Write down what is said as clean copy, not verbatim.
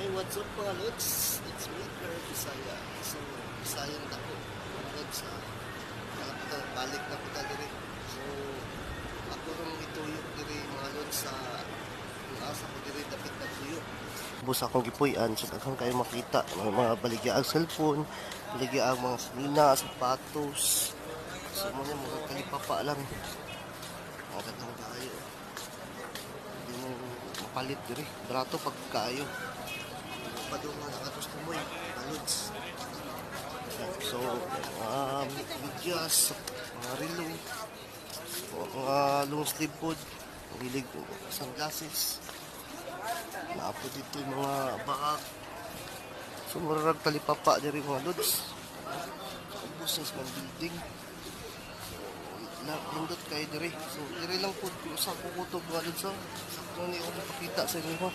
Hey, what's up mga Lods? It's me, Kurt Bisaya. So, Bisayang dako. Mga Lods, balik na po diri. So, ako nung ituyok diri mga Lods sa asa ko diri dapit na tuyok. Bus akong gipuy-an, so daghang kayo makita. Mga baligyaang cellphone, baligyaang mga sinina, sapatos. So, mga kalipapa lang. Mga daghang kayo. Hindi mo mapalit diri. Barato pag kayo. Pa doon mga nakatos kumoy, Lods. So, bidyas, mga relo, mga long sleeve pod, hilig sunglasses. Naapo dito yung mga bag. So, mararag talipapa diri mga Lods. Business ng building. Nindot kayo diri. So, diri lang po, sa kukutob mga Lods. Sakto ni ako makapita sa inyo.